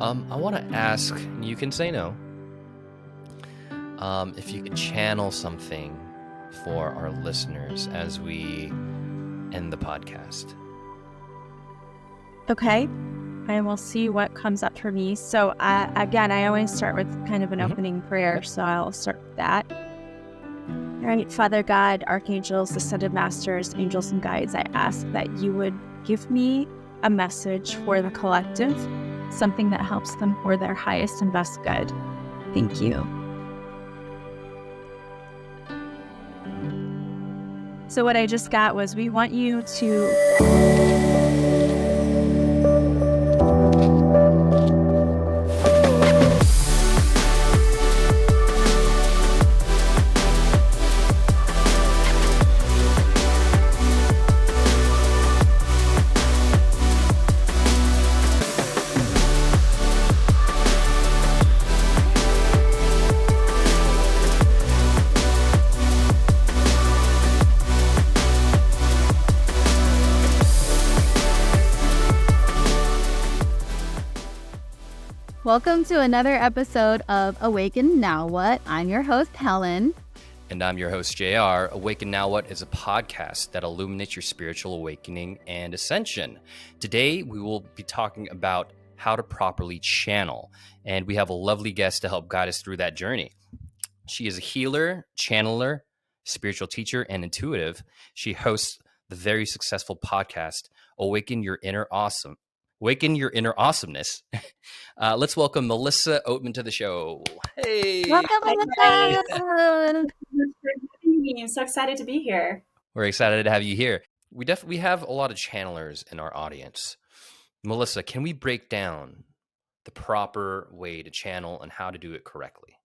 I want to ask, and you can say no, if you could channel something for our listeners as we end the podcast. Okay. And we'll see what comes up for me. So again, I always start with kind of an opening prayer. So I'll start with that. All right, Father God, archangels, ascended masters, angels, and guides, I ask that you would give me a message for the collective, something that helps them for their highest and best good. Thank you. So what I just got was, we want you to... Welcome to another episode of Awaken Now What. I'm your host, Helen. And I'm your host, JR. Awaken Now What is a podcast that illuminates your spiritual awakening and ascension. Today, we will be talking about how to properly channel. And we have a lovely guest to help guide us through that journey. She is a healer, channeler, spiritual teacher, and intuitive. She hosts the very successful podcast, Awaken Your Inner Awesomeness. Let's welcome Melissa Oatman to the show. Hey. Welcome, Melissa. I'm so excited to be here. We're excited to have you here. We have a lot of channelers in our audience. Melissa, can we break down the proper way to channel and how to do it correctly?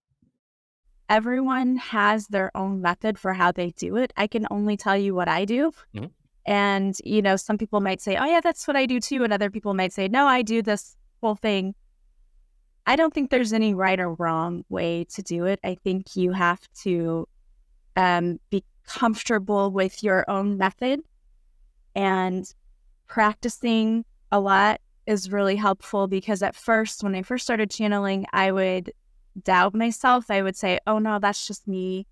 Everyone has their own method for how they do it. I can only tell you what I do. Mm-hmm. And, some people might say, oh, yeah, that's what I do too. And other people might say, no, I do this whole thing. I don't think there's any right or wrong way to do it. I think you have to be comfortable with your own method. And practicing a lot is really helpful, because at first, when I first started channeling, I would doubt myself. I would say, oh, no, that's just me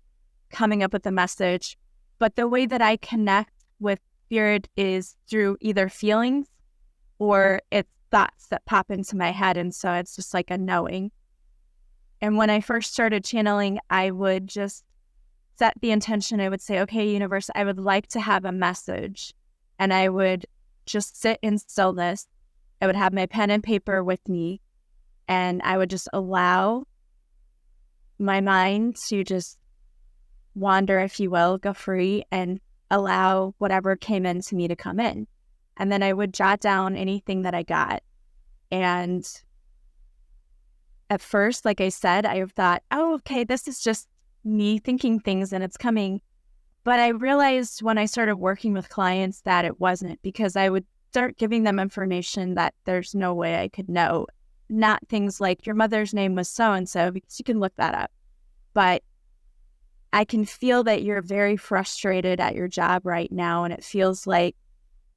coming up with a message. But the way that I connect with Spirit is through either feelings or it's thoughts that pop into my head. And so it's just like a knowing. And when I first started channeling, I would just set the intention. I would say, okay, universe, I would like to have a message. And I would just sit in stillness. I would have my pen and paper with me. And I would just allow my mind to just wander, if you will, go free, and allow whatever came into me to come in. And then I would jot down anything that I got. And at first, like I said, I thought, oh, okay, this is just me thinking things and it's coming. But I realized when I started working with clients that it wasn't, because I would start giving them information that there's no way I could know. Not things like your mother's name was so-and-so, because you can look that up. But I can feel that you're very frustrated at your job right now, and it feels like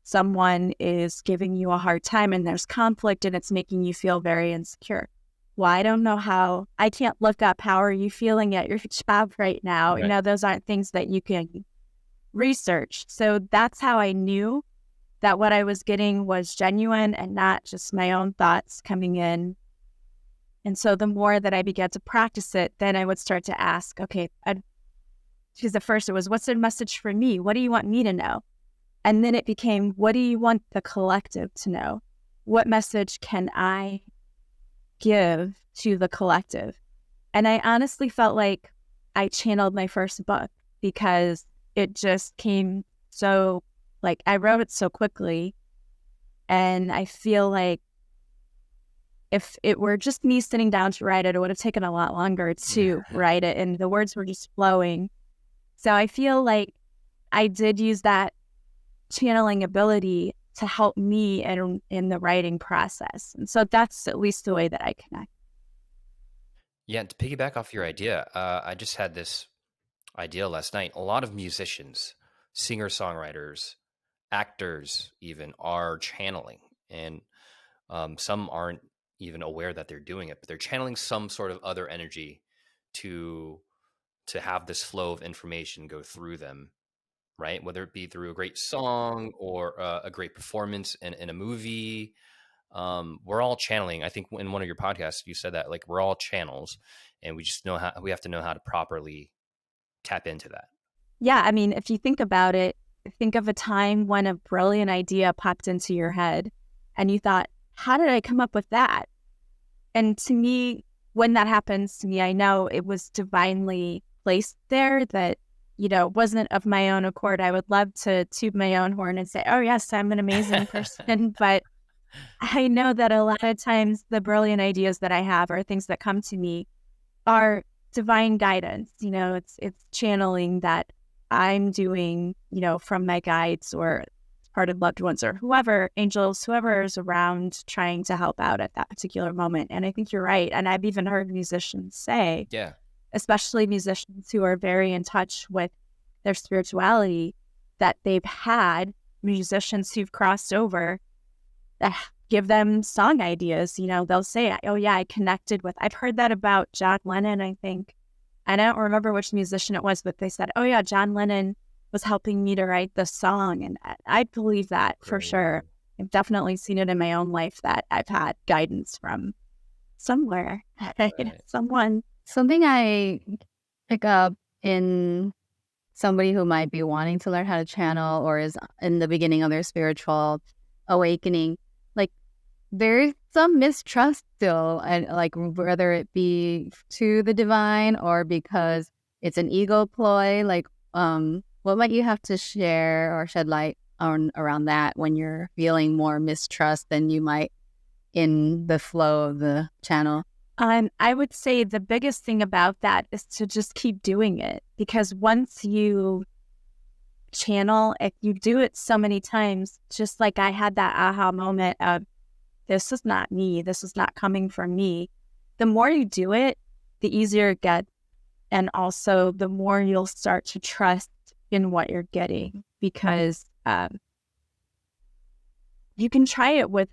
someone is giving you a hard time and there's conflict and it's making you feel very insecure. Well, I don't know how. I can't look up how are you feeling at your job right now. Right. Those aren't things that you can research. So that's how I knew that what I was getting was genuine and not just my own thoughts coming in. And so the more that I began to practice it, then I would start to ask, okay, because at first it was, what's the message for me? What do you want me to know? And then it became, what do you want the collective to know? What message can I give to the collective? And I honestly felt like I channeled my first book, because it just came so, like, I wrote it so quickly. And I feel like if it were just me sitting down to write it, it would have taken a lot longer to write it. And the words were just flowing. So I feel like I did use that channeling ability to help me in the writing process. And so that's at least the way that I connect. Yeah, to piggyback off your idea, I just had this idea last night. A lot of musicians, singer-songwriters, actors even are channeling, and some aren't even aware that they're doing it, but they're channeling some sort of other energy to have this flow of information go through them, right? Whether it be through a great song or a great performance in a movie. We're all channeling. I think in one of your podcasts, you said that, like, we're all channels, and we have to know how to properly tap into that. Yeah. I mean, if you think about it, think of a time when a brilliant idea popped into your head and you thought, how did I come up with that? And to me, when that happens to me, I know it was divinely placed there, that, wasn't of my own accord. I would love to toot my own horn and say, oh, yes, I'm an amazing person. But I know that a lot of times the brilliant ideas that I have or things that come to me are divine guidance. It's channeling that I'm doing, from my guides or departed loved ones or whoever, angels, whoever is around trying to help out at that particular moment. And I think you're right. And I've even heard musicians say, yeah, especially musicians who are very in touch with their spirituality, that they've had musicians who've crossed over that give them song ideas. They'll say, oh yeah, I connected with, I've heard that about John Lennon, I think. I don't remember which musician it was, but they said, oh yeah, John Lennon was helping me to write this song. And I believe that for sure. I've definitely seen it in my own life that I've had guidance from somewhere, someone. Something I pick up in somebody who might be wanting to learn how to channel or is in the beginning of their spiritual awakening, like, there's some mistrust still, and like, whether it be to the divine or because it's an ego ploy, like, what might you have to share or shed light on around that when you're feeling more mistrust than you might in the flow of the channel? I would say the biggest thing about that is to just keep doing it, because once you channel, if you do it so many times, just like I had that aha moment of, this is not me, this is not coming from me. The more you do it, the easier it gets. And also the more you'll start to trust in what you're getting, because you can try it with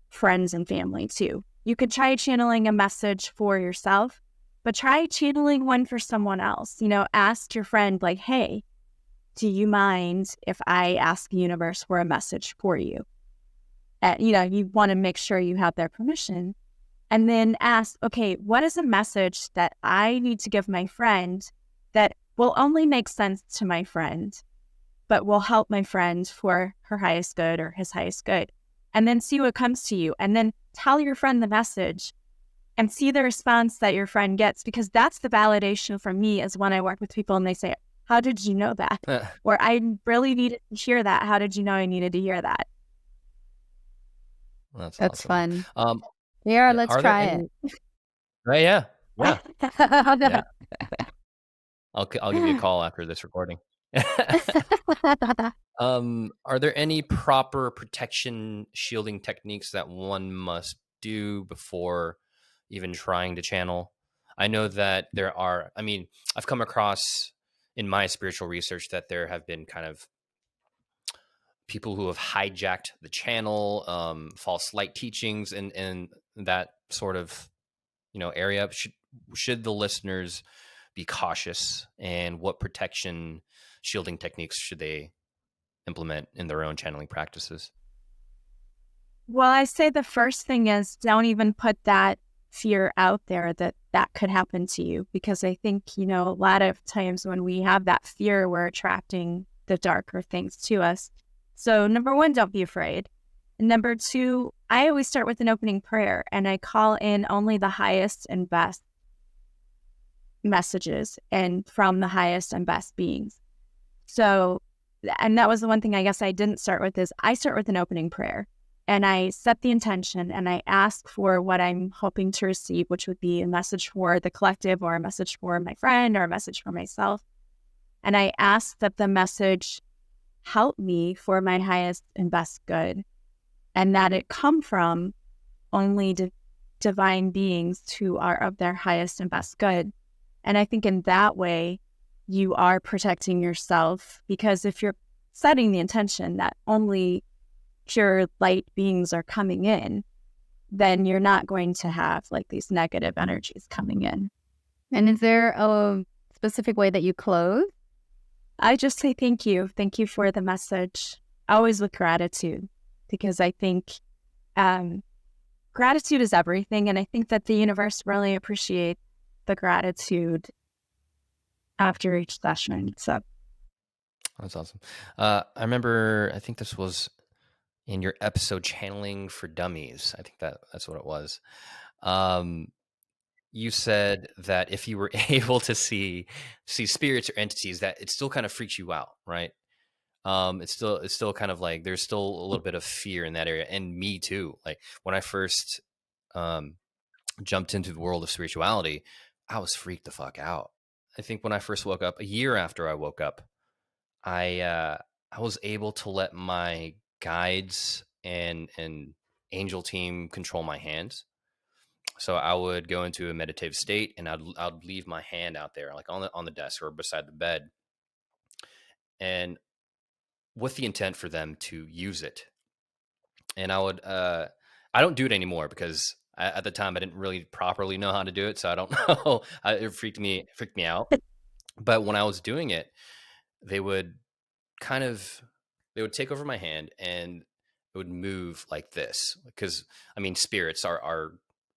friends and family too. You could try channeling a message for yourself, but try channeling one for someone else. Ask your friend, like, hey, do you mind if I ask the universe for a message for you? You want to make sure you have their permission. And then ask, okay, what is a message that I need to give my friend that will only make sense to my friend, but will help my friend for her highest good or his highest good? And then see what comes to you. And then tell your friend the message and see the response that your friend gets, because that's the validation for me, is when I work with people and they say, how did you know that? Or I really needed to hear that. How did you know I needed to hear that? That's awesome. Fun. Yeah, let's try it. Right, yeah. Yeah. I'll give you a call after this recording. Are there any proper protection shielding techniques that one must do before even trying to channel? I know that there are, I've come across in my spiritual research that there have been kind of people who have hijacked the channel, false light teachings and that sort of, area. Should the listeners be cautious, and what protection shielding techniques should they implement in their own channeling practices? Well, I say the first thing is, don't even put that fear out there that could happen to you, because I think, a lot of times when we have that fear, we're attracting the darker things to us. So number one, don't be afraid. And number two, I always start with an opening prayer, and I call in only the highest and best messages and from the highest and best beings. So, and that was the one thing I guess I didn't start with, is I start with an opening prayer, and I set the intention and I ask for what I'm hoping to receive, which would be a message for the collective or a message for my friend or a message for myself. And I ask that the message help me for my highest and best good, and that it come from only divine beings who are of their highest and best good. And I think in that way, you are protecting yourself, because if you're setting the intention that only pure light beings are coming in, then you're not going to have like these negative energies coming in. And is there a specific way that you close? I just say thank you. Thank you for the message. Always with gratitude, because I think gratitude is everything. And I think that the universe really appreciates the gratitude after each session. So that's awesome. I remember, I think this was in your episode Channeling for Dummies. I think that's what it was. You said that if you were able to see spirits or entities, that it still kind of freaks you out, right? It's still kind of like there's still a little bit of fear in that area, and me too. Like when I first jumped into the world of spirituality, I was freaked the fuck out. I think when I first woke up, a year after I woke up, I was able to let my guides and angel team control my hands. So I would go into a meditative state, and I'd leave my hand out there, like on the desk or beside the bed, and with the intent for them to use it. And I would, I don't do it anymore because at the time I didn't really properly know how to do it, so I don't know. It freaked me out. But when I was doing it, they would take over my hand and it would move like this, because I mean, spirits are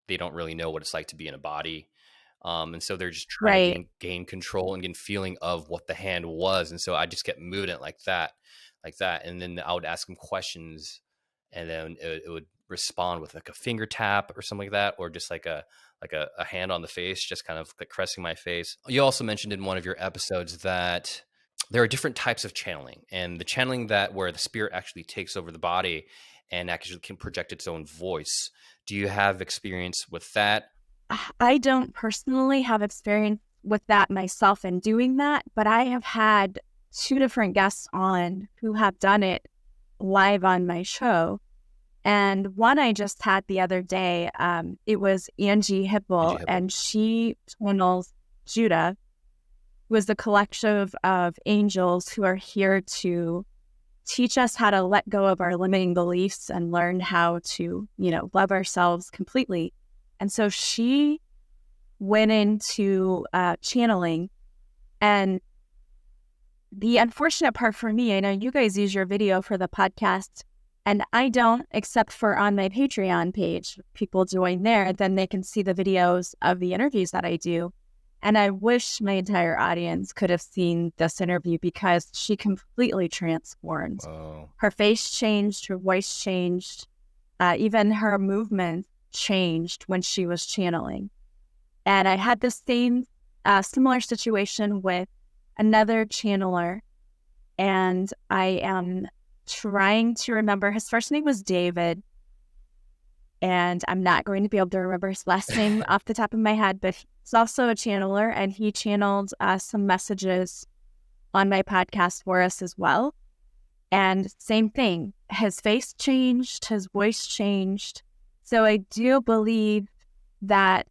they don't really know what it's like to be in a body. And so they're just trying to gain control and gain feeling of what the hand was. And so I just kept moving it like that. And then I would ask them questions, and then it would respond with like a finger tap or something like that, or just like a hand on the face, just kind of like caressing my face. You also mentioned in one of your episodes that there are different types of channeling, and the channeling that where the spirit actually takes over the body and actually can project its own voice. Do you have experience with that? I don't personally have experience with that myself in doing that, but I have had 2 different guests on who have done it live on my show. And one I just had the other day, it was Angie Hipple, and she channels Judah, who is the collective of angels who are here to teach us how to let go of our limiting beliefs and learn how to, love ourselves completely. And so she went into channeling. And the unfortunate part for me, I know you guys use your video for the podcast, and I don't, except for on my Patreon page. People join there, then they can see the videos of the interviews that I do. And I wish my entire audience could have seen this interview, because she completely transformed. Whoa. Her face changed, her voice changed, even her movement changed when she was channeling. And I had the same similar situation with another channeler, and I am trying to remember. His first name was David, and I'm not going to be able to remember his last name off the top of my head, but he's also a channeler, and he channeled some messages on my podcast for us as well. And same thing, his face changed, his voice changed. So I do believe that,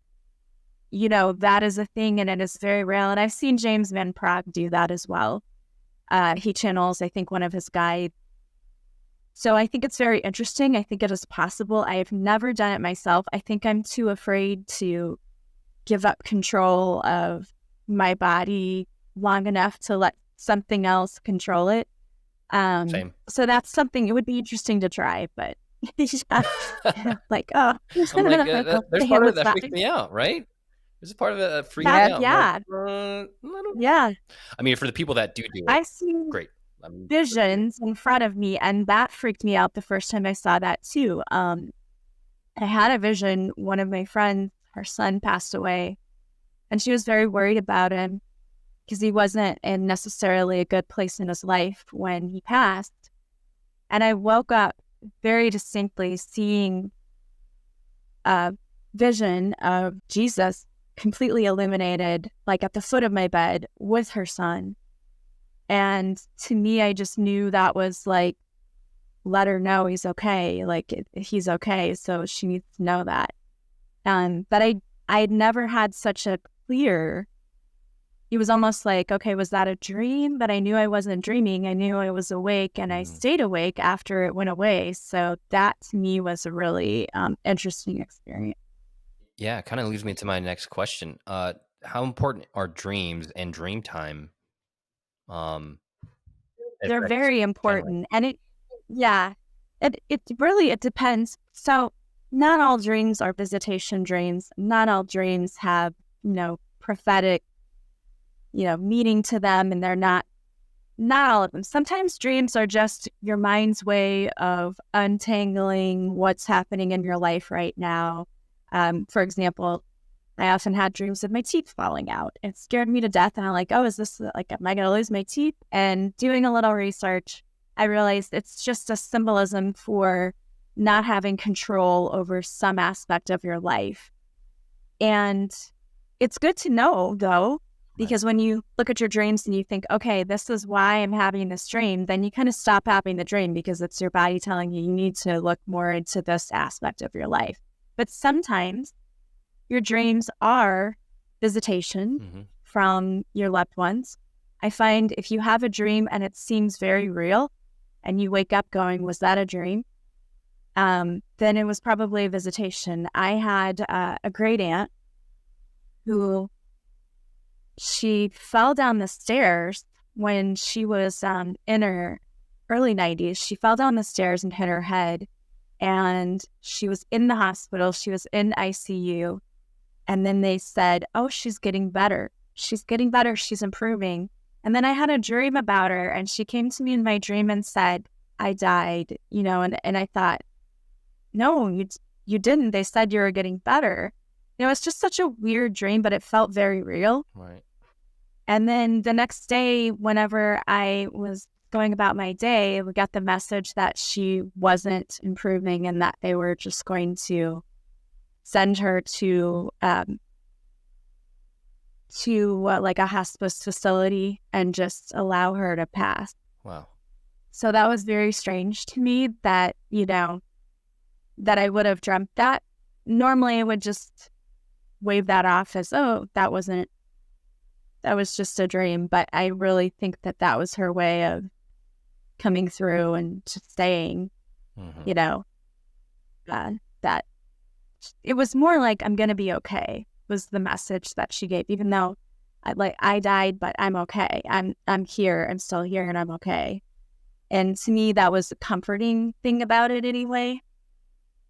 that is a thing, and it is very real. And I've seen James Van Praagh do that as well. He channels, I think, one of his guides. So I think it's very interesting. I think it is possible. I have never done it myself. I think I'm too afraid to give up control of my body long enough to let something else control it. Same. So that's something, it would be interesting to try, but there's part of that freaks me out, right? There's a part of it that freaks me out. Yeah. Yeah. I mean, for the people that do it, I've seen great visions in front of me, and that freaked me out the first time I saw that too. I had a vision. One of my friends, her son passed away, and she was very worried about him because he wasn't in necessarily a good place in his life when he passed. And I woke up very distinctly seeing a vision of Jesus completely illuminated, like at the foot of my bed with her son. And to me, I just knew that was like, let her know he's okay. Like, he's okay. So she needs to know that. But I had never had such a clear it was almost like, okay, was that a dream? But I knew I wasn't dreaming. I knew I was awake, and I stayed awake after it went away. So that to me was a really interesting experience. Yeah, it kind of leads me to my next question. How important are dreams and dream time? They're very important. And it really, it depends. So not all dreams are visitation dreams. Not all dreams have, prophetic, meaning to them, and they're not all of them. Sometimes dreams are just your mind's way of untangling what's happening in your life right now. For example, I often had dreams of my teeth falling out. It scared me to death. And I'm like, oh, is this like, am I going to lose my teeth? And doing a little research, I realized it's just a symbolism for not having control over some aspect of your life. And it's good to know, though, because when you look at your dreams and you think, okay, this is why I'm having this dream, then you kind of stop having the dream because it's your body telling you need to look more into this aspect of your life. But sometimes your dreams are visitation from your loved ones. I find if you have a dream and it seems very real and you wake up going, was that a dream? Then it was probably a visitation. I had a great aunt who she fell down the stairs when she was in her early 90s. She fell down the stairs and hit her head, and she was in the hospital. She was in ICU. And then they said, oh, she's getting better. She's getting better. She's improving. And then I had a dream about her, and she came to me in my dream and said, I died, and I thought, no, you didn't. They said you were getting better. It's just such a weird dream, but it felt very real. Right. And then the next day, whenever I was going about my day, we got the message that she wasn't improving and that they were just going to send her to like a hospice facility and just allow her to pass. Wow. So that was very strange to me that, that I would have dreamt that. Normally I would just wave that off as, oh, that was just a dream. But I really think that was her way of coming through and just saying, that it was more like, I'm going to be okay, was the message that she gave, even though I died, but I'm okay. I'm here. I'm still here and I'm okay. And to me, that was the comforting thing about it anyway.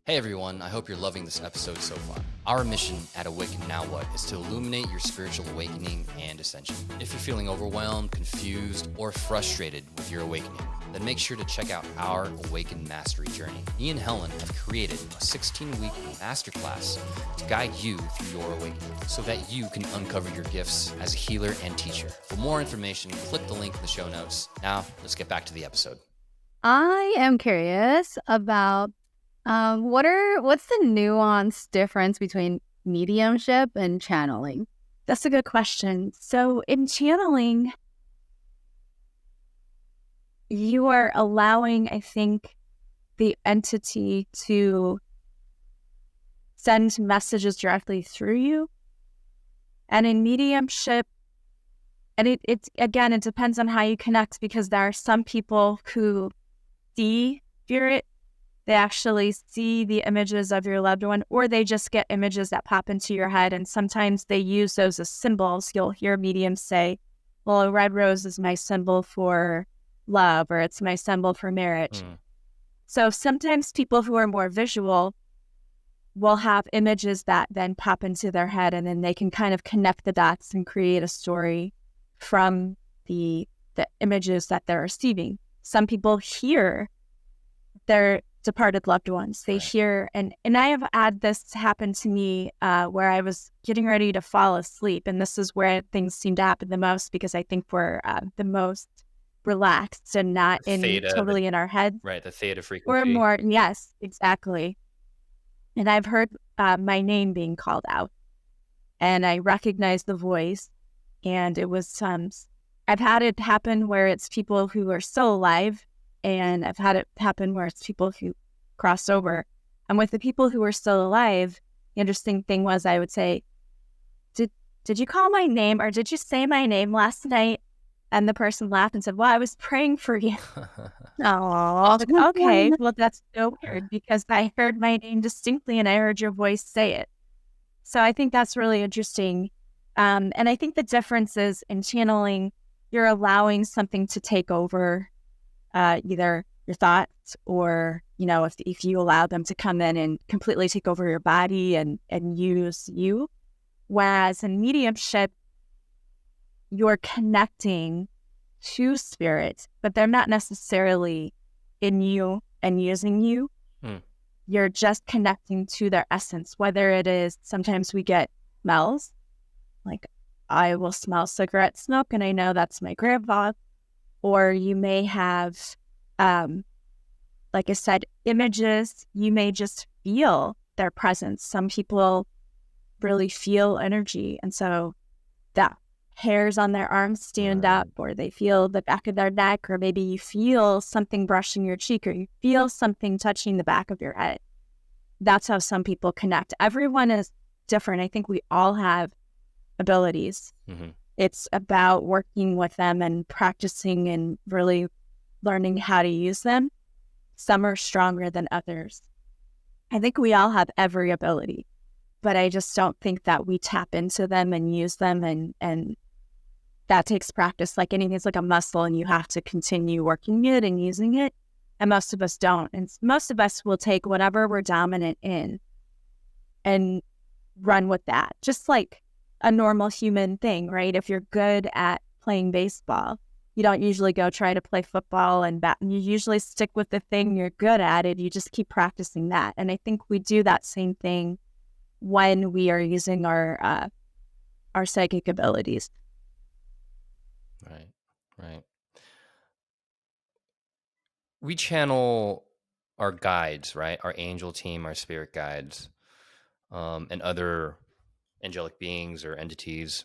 Hey everyone, I hope you're loving this episode so far. Our mission at Awaken Now What is to illuminate your spiritual awakening and ascension. If you're feeling overwhelmed, confused, or frustrated with your awakening, then make sure to check out our Awaken Mastery Journey. Me and Helen have created a 16-week masterclass to guide you through your awakening so that you can uncover your gifts as a healer and teacher. For more information, click the link in the show notes. Now, let's get back to the episode. I am curious about what's the nuanced difference between mediumship and channeling? That's a good question. So in channeling, you are allowing, I think, the entity to send messages directly through you. And in mediumship, and it again, it depends on how you connect, because there are some people who see spirit. They actually see the images of your loved one, or they just get images that pop into your head. And sometimes they use those as symbols. You'll hear mediums say, well, a red rose is my symbol for love, or it's my symbol for marriage. So sometimes people who are more visual will have images that then pop into their head, and then they can kind of connect the dots and create a story from the images that they're receiving. Some people hear their departed loved ones. They hear, and I have had this happen to me where I was getting ready to fall asleep, and this is where things seem to happen the most, because I think we're the most relaxed and not totally in our head. Right, the theta frequency. Or more, yes, exactly. And I've heard my name being called out, and I recognized the voice, and it was I've had it happen where it's people who are still alive, and I've had it happen where it's people who crossed over. And with the people who are still alive, the interesting thing was I would say, did did you call my name or did you say my name last night? And the person laughed and said, well, I was praying for you. Oh, Like, okay, well, that's so weird because I heard my name distinctly and I heard your voice say it. So I think that's really interesting. And I think the difference is in channeling, you're allowing something to take over either your thoughts or, if you allow them to come in and completely take over your body and use you. Whereas in mediumship, you're connecting to spirit, but they're not necessarily in you and using you. You're just connecting to their essence, whether it is, sometimes we get smells, like I will smell cigarette smoke and I know that's my grandpa, or you may have, like I said, images, you may just feel their presence. Some people really feel energy, and so that hairs on their arms stand up, or they feel the back of their neck, or maybe you feel something brushing your cheek, or you feel something touching the back of your head. That's how some people connect. Everyone is different. I think we all have abilities. It's about working with them and practicing and really learning how to use them. Some are stronger than others. I think we all have every ability, but I just don't think that we tap into them and use them, and that takes practice. Like anything, it's like a muscle and you have to continue working it and using it. And most of us don't. And most of us will take whatever we're dominant in and run with that. Just like a normal human thing, right? If you're good at playing baseball, you don't usually go try to play football and bat. You usually stick with the thing you're good at it. You just keep practicing that. And I think we do that same thing when we are using our psychic abilities. Right. We channel our guides, right? Our angel team, our spirit guides, and other angelic beings or entities.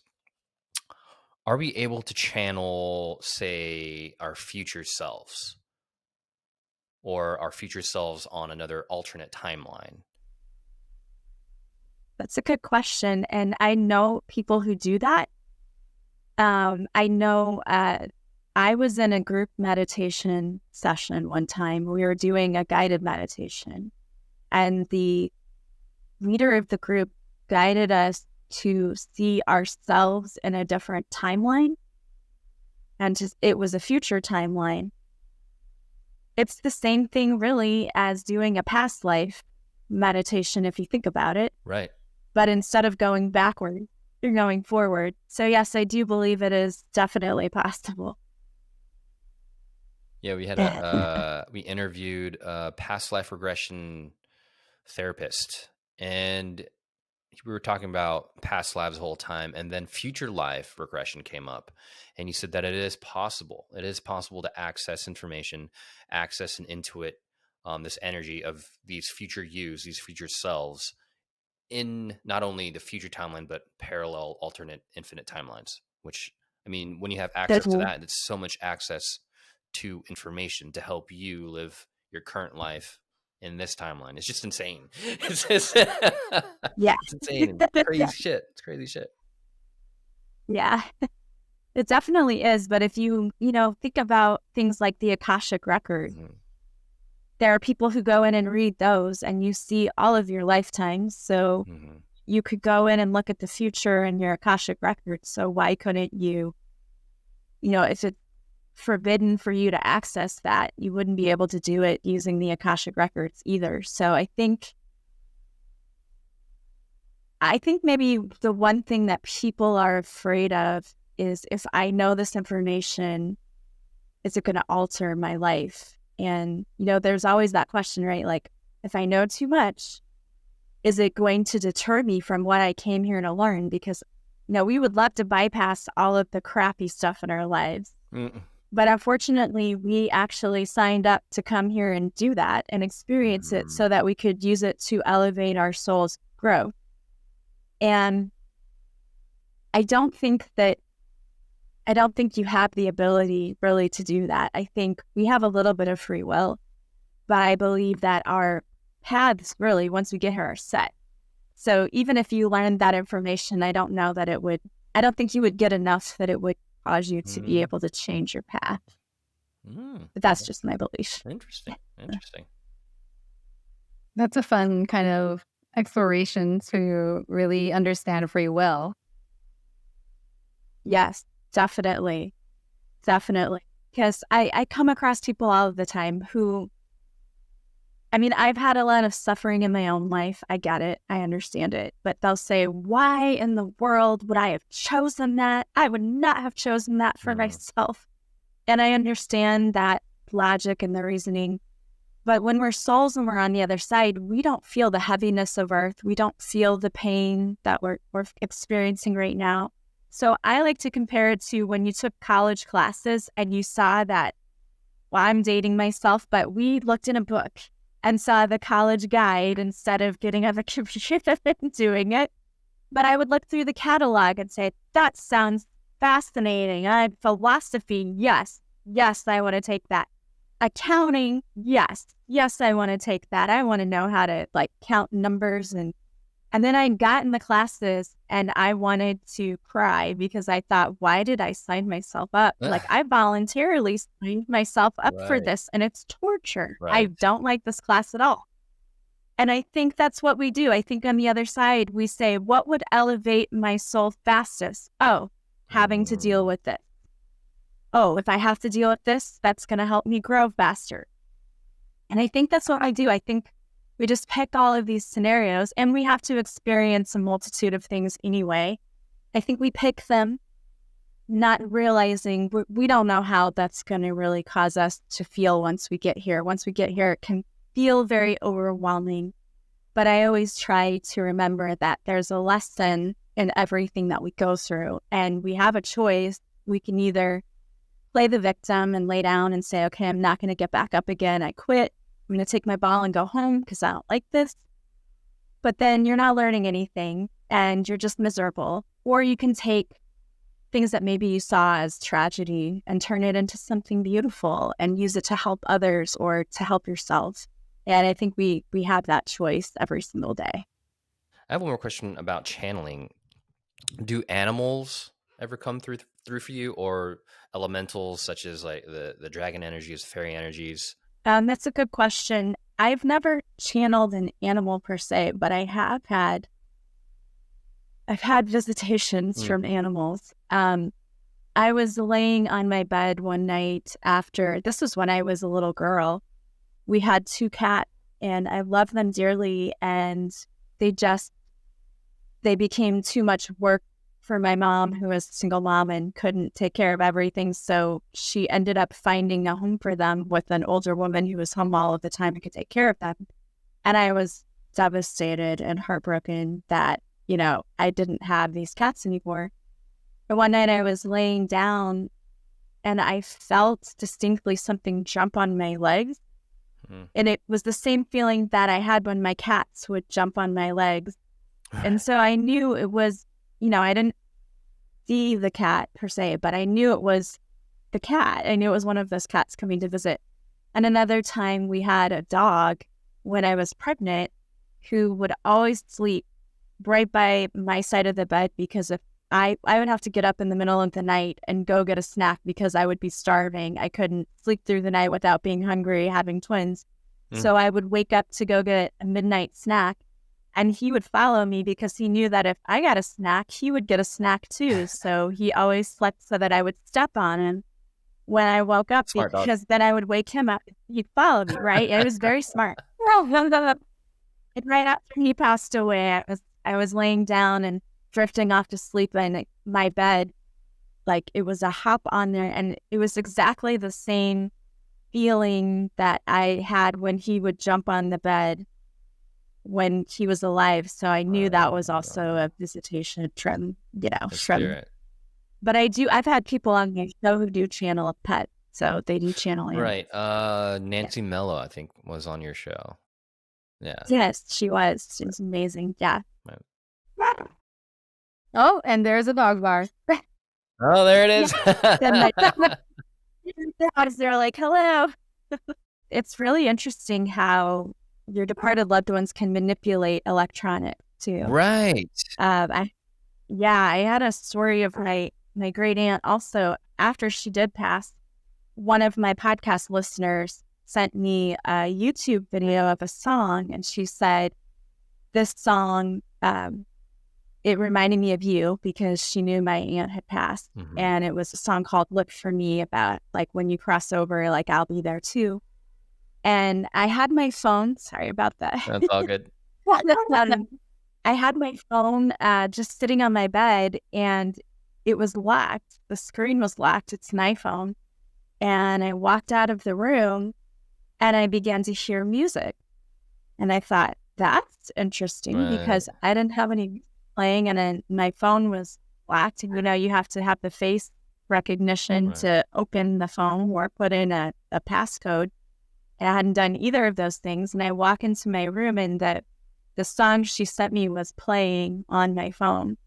Are we able to channel, say, our future selves or our future selves on another alternate timeline? That's a good question. And I know people who do that. I know I was in a group meditation session one time. We were doing a guided meditation, and the leader of the group guided us to see ourselves in a different timeline, and it was a future timeline. It's the same thing really as doing a past life meditation if you think about it. Right. But instead of going backward, you're going forward. So yes, I do believe it is definitely possible. Yeah, we interviewed a past life regression therapist, and we were talking about past lives the whole time, and then future life regression came up, and he said that it is possible. It is possible to access information, access and intuit this energy of these future yous, these future selves, in not only the future timeline, but parallel, alternate, infinite timelines. Which, I mean, when you have access to that, it's so much access to information to help you live your current life in this timeline. It's just insane. It's insane. It's crazy shit. It's crazy shit. Yeah, it definitely is. But if you think about things like the Akashic Record, there are people who go in and read those, and you see all of your lifetimes. So you could go in and look at the future in your Akashic Record. So why couldn't you, if it's forbidden for you to access that, you wouldn't be able to do it using the Akashic Records either. So I think maybe the one thing that people are afraid of is, if I know this information, is it going to alter my life? And, there's always that question, right? Like, if I know too much, is it going to deter me from what I came here to learn? Because, we would love to bypass all of the crappy stuff in our lives. But unfortunately, we actually signed up to come here and do that and experience it so that we could use it to elevate our soul's growth. And I don't think you have the ability really to do that. I think we have a little bit of free will, but I believe that our paths really, once we get here, are set. So even if you learned that information, I don't think you would get enough that it would cause you to be able to change your path. But that's just my belief. Interesting. That's a fun kind of exploration to really understand free will. Yes, definitely. Because I come across people all the time who, I've had a lot of suffering in my own life. I get it. I understand it. But they'll say, why in the world would I have chosen that? I would not have chosen that for myself. And I understand that logic and the reasoning. But when we're souls and we're on the other side, we don't feel the heaviness of earth. We don't feel the pain that we're experiencing right now. So I like to compare it to when you took college classes and you saw that, well, I'm dating myself, but we looked in a book and saw the college guide instead of getting on the computer and doing it. But I would look through the catalog and say, that sounds fascinating. Philosophy, yes, I want to take that. Accounting, yes, I want to take that. I want to know how to count numbers. And then I got in the classes and I wanted to cry because I thought, why did I sign myself up? I voluntarily signed myself up for this and it's torture. I don't like this class at all. And I think that's what we do. I think on the other side, we say, what would elevate my soul fastest? Oh, having to deal with it. Oh, if I have to deal with this, that's going to help me grow faster. And I think that's what I do. I think we just pick all of these scenarios and we have to experience a multitude of things anyway. I think we pick them not realizing we don't know how that's going to really cause us to feel once we get here. Once we get here, it can feel very overwhelming. But I always try to remember that there's a lesson in everything that we go through. And we have a choice. We can either play the victim and lay down and say, okay, I'm not going to get back up again. I quit. I'm going to take my ball and go home because I don't like this. But then you're not learning anything and you're just miserable. Or you can take things that maybe you saw as tragedy and turn it into something beautiful and use it to help others or to help yourself. And I think we have that choice every single day. I have one more question about channeling. Do animals ever come through for you, or elementals such as the dragon energies, fairy energies? That's a good question. I've never channeled an animal per se, but I've had visitations from animals. I was laying on my bed one night this was when I was a little girl. We had 2 cats and I loved them dearly, and they became too much work for my mom, who was a single mom and couldn't take care of everything. So she ended up finding a home for them with an older woman who was home all of the time and could take care of them. And I was devastated and heartbroken that, I didn't have these cats anymore. But one night I was laying down and I felt distinctly something jump on my legs. And it was the same feeling that I had when my cats would jump on my legs. And so I knew it was, I didn't see the cat per se, but I knew it was the cat. I knew it was one of those cats coming to visit. And another time we had a dog when I was pregnant who would always sleep right by my side of the bed, because if I would have to get up in the middle of the night and go get a snack because I would be starving. I couldn't sleep through the night without being hungry, having twins. So I would wake up to go get a midnight snack. And he would follow me because he knew that if I got a snack, he would get a snack too. So he always slept so that I would step on him when I woke up, because then I would wake him up. He'd follow me, right? It was very smart. And right after he passed away, I was laying down and drifting off to sleep in my bed. It was a hop on there, and it was exactly the same feeling that I had when he would jump on the bed when he was alive. So I knew that was also a visitation from. But I've had people on my show who do channel a pet, so they do channel it. Right. Nancy Mello, I think, was on your show. Yeah. Yes, she was. She was amazing. Yeah. Right. Oh, and there's a dog bar. Oh, there it is. They're like, hello. It's really interesting how your departed loved ones can manipulate electronics too. Right. I had a story of my great aunt also. After she did pass, one of my podcast listeners sent me a YouTube video of a song, and she said, this song, it reminded me of you, because she knew my aunt had passed. Mm-hmm. And it was a song called Look for Me, about like when you cross over, like I'll be there too. And I had my phone, sorry about that. That's all good. I had my phone just sitting on my bed, and it was locked. The screen was locked. It's an iPhone. And I walked out of the room and I began to hear music. And I thought, that's interesting, because I didn't have any playing, and then my phone was locked. And, you have to have the face recognition to open the phone or put in a passcode. And I hadn't done either of those things. And I walk into my room, and the song she sent me was playing on my phone.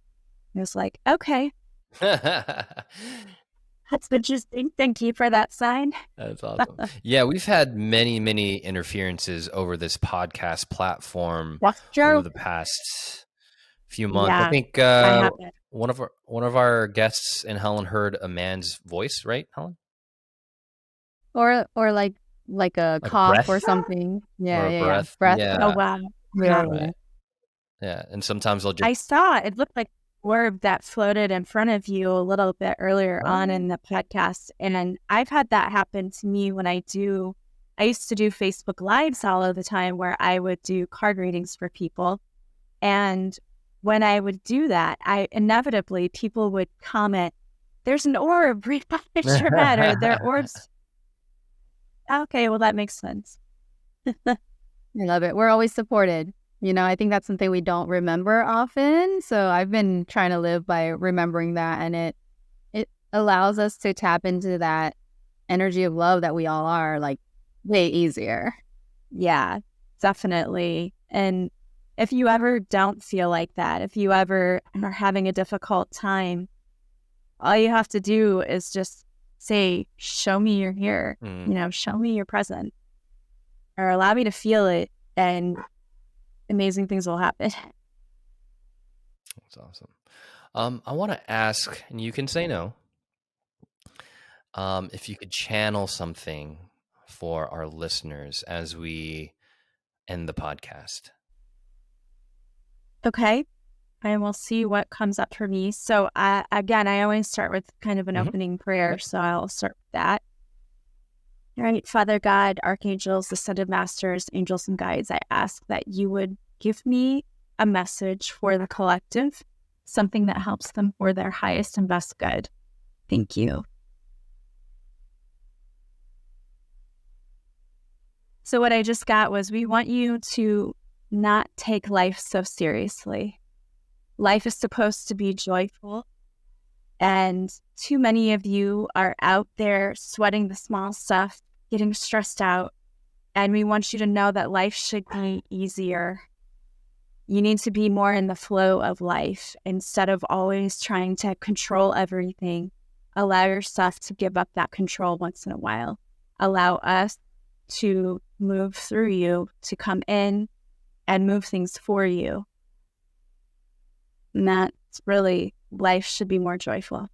It was like, okay. That's interesting. Thank you for that sign. That's awesome. Yeah, we've had many, many interferences over this podcast platform over the past few months. Yeah, I think one of our guests and Helen heard a man's voice, right, Helen? Or like a cough breath? or something. Yeah, or a yeah, breath. Breath. Yeah. Oh, wow. Yeah. Right. Yeah, and sometimes they'll just... I saw it looked like a orb that floated in front of you a little bit earlier on in the podcast. And I've had that happen to me when I used to do Facebook Lives all of the time, where I would do card readings for people. And when I would do that, inevitably people would comment, there's an orb right behind your head, or there are orbs. Okay, well, that makes sense. I love it. We're always supported. I think that's something we don't remember often. So I've been trying to live by remembering that, and it allows us to tap into that energy of love that we all are, like, way easier. Yeah, definitely. And if you ever don't feel like that, if you ever are having a difficult time, all you have to do is just say, show me you're here, show me you're present, or allow me to feel it, and amazing things will happen. That's awesome. I want to ask, and you can say no, if you could channel something for our listeners as we end the podcast. Okay. And we'll see what comes up for me. So again, I always start with kind of an opening prayer. So I'll start with that. All right, Father God, archangels, ascended masters, angels, and guides, I ask that you would give me a message for the collective, something that helps them for their highest and best good. Thank you. So what I just got was, we want you to not take life so seriously. Life is supposed to be joyful, and too many of you are out there sweating the small stuff, getting stressed out, and we want you to know that life should be easier. You need to be more in the flow of life instead of always trying to control everything. Allow yourself to give up that control once in a while. Allow us to move through you, to come in and move things for you. And that's really, life should be more joyful.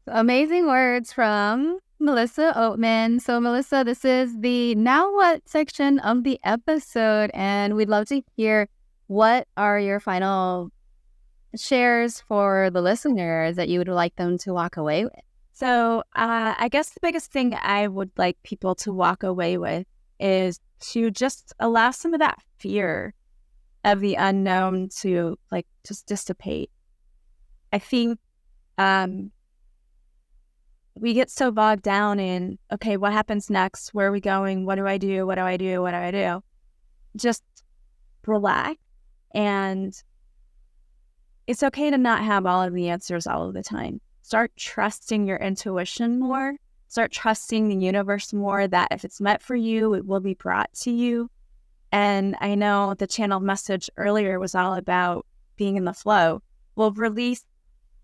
Amazing words from Melissa Oatman. So Melissa, this is the Now What section of the episode, and we'd love to hear, what are your final shares for the listeners that you would like them to walk away with? So I guess the biggest thing I would like people to walk away with is to just allow some of that fear of the unknown to just dissipate. I think we get so bogged down in, okay, what happens next? Where are we going? What do I do? What do I do? What do I do? Just relax. And it's okay to not have all of the answers all of the time. Start trusting your intuition more. Start trusting the universe more, that if it's meant for you, it will be brought to you. And I know the channel message earlier was all about being in the flow. Well, release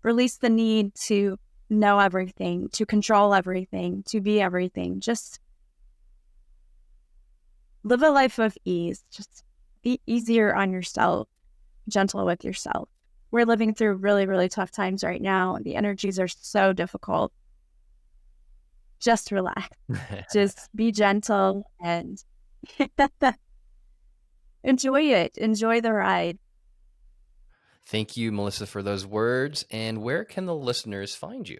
the need to know everything, to control everything, to be everything. Just live a life of ease. Just be easier on yourself gentle with yourself. We're living through really, really tough times right now. The energies are so difficult. Just relax. Just be gentle and enjoy it. Enjoy the ride. Thank you, Melissa, for those words. And where can the listeners find you?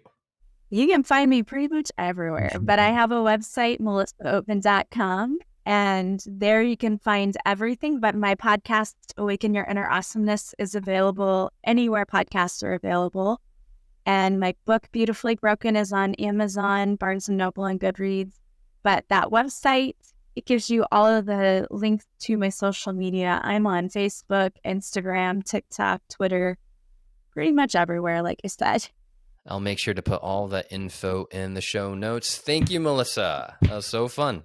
You can find me pretty much everywhere, but I have a website, melissaopen.com, and there you can find everything. But my podcast, Awaken Your Inner Awesomeness, is available anywhere podcasts are available. And my book, Beautifully Broken, is on Amazon, Barnes & Noble, and Goodreads. But that website, it gives you all of the links to my social media. I'm on Facebook, Instagram, TikTok, Twitter, pretty much everywhere, like I said. I'll make sure to put all that info in the show notes. Thank you, Melissa. That was so fun.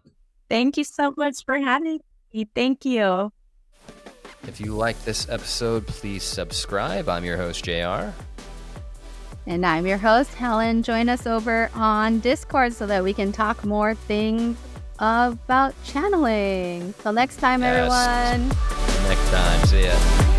Thank you so much for having me. Thank you. If you like this episode, please subscribe. I'm your host, JR. And I'm your host, Helen. Join us over on Discord so that we can talk more things about channeling. Till next time, everyone. Next time. See ya.